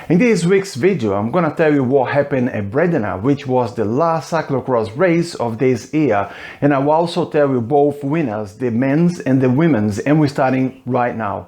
In this week's video, I'm gonna tell you what happened at Bredena, which was the last cyclocross race of this year, and I will also tell you both winners, the men's and the women's, and we're starting right now.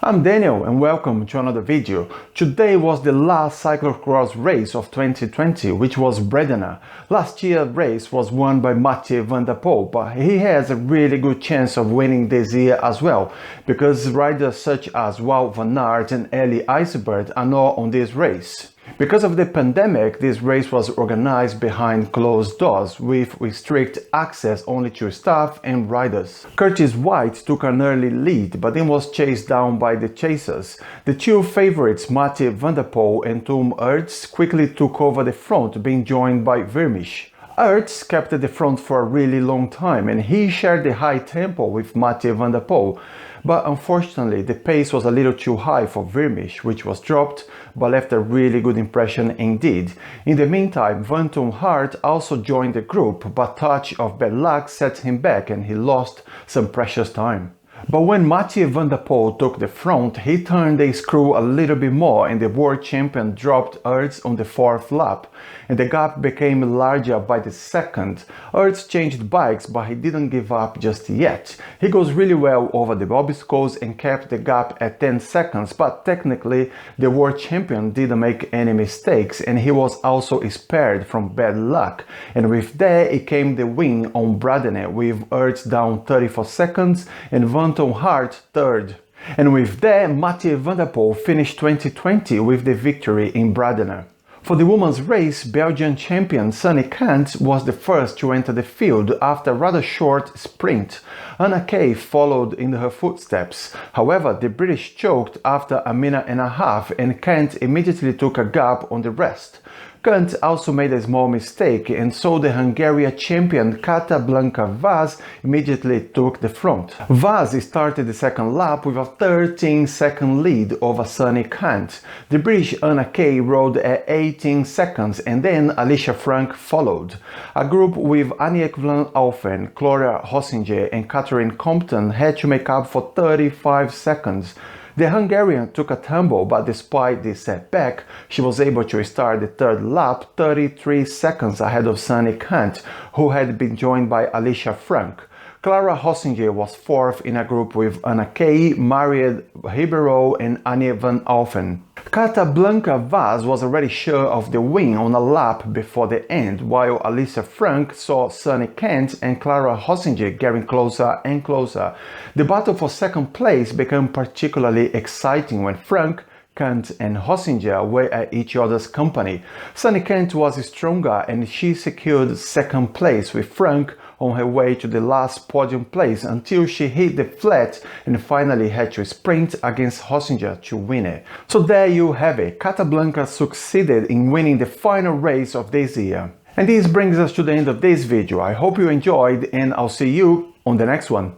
I'm Daniel and welcome to another video. Today was the last cyclocross race of 2020, which was Bredena. Last year's race was won by Mathieu van der Poel, but he has a really good chance of winning this year as well, because riders such as Wout van Aert and Eli Iserbyt are not on this race. Because of the pandemic, this race was organized behind closed doors with strict access only to staff and riders. Curtis White took an early lead but then was chased down by the chasers. The two favorites, Mathieu van der Poel and Tom Aerts, quickly took over the front, being joined by Vermeersch. Aerts kept at the front for a really long time and he shared the high tempo with Mathieu van der Poel. But unfortunately, the pace was a little too high for Vermeersch, which was dropped, but left a really good impression indeed. In the meantime, Wout van Aert also joined the group, but touch of bad luck set him back and he lost some precious time. But when Mathieu van der Poel took the front, he turned the screw a little bit more and the world champion dropped Aerts on the fourth lap, and the gap became larger by the second. Aerts changed bikes, but he didn't give up just yet. He goes really well over the obstacles and kept the gap at 10 seconds, but technically the world champion didn't make any mistakes and he was also spared from bad luck. And with that, it came the win on Bredena, with Aerts down 34 seconds and Wout van Aert third. And with that, Mathieu van der Poel finished 2020 with the victory in Bredena. For the women's race, Belgian champion Sanne Cant was the first to enter the field after a rather short sprint. Anna Kay followed in her footsteps. However, the British choked after a minute and a half and Cant immediately took a gap on the rest. Cant also made a small mistake and so the Hungarian champion Kata Blanka Vaz immediately took the front. Vaz started the second lap with a 13-second lead over Sanne Cant. The British Anna Kay rode at 18 seconds and then Alicia Frank followed. A group with Aniek van Alphen, Clara Hossinger and Catherine Compton had to make up for 35 seconds. The Hungarian took a tumble, but despite this setback, she was able to start the third lap 33 seconds ahead of Sanne Cant, who had been joined by Alicia Frank. Clara Hossinger was fourth in a group with Anna Kay, Mariette Ribeiro and Aniek van Alphen. Kata Blanka Vaz was already sure of the win on a lap before the end, while Alicia Frank saw Sanne Cant and Clara Hossinger getting closer and closer. The battle for second place became particularly exciting when Frank, Cant and Hossinger were at each other's company. Sanne Cant was stronger and she secured second place with Frank on her way to the last podium place until she hit the flat and finally had to sprint against Hossinger to win it. So there you have it, Kata Blanka succeeded in winning the final race of this year. And this brings us to the end of this video. I hope you enjoyed and I'll see you on the next one.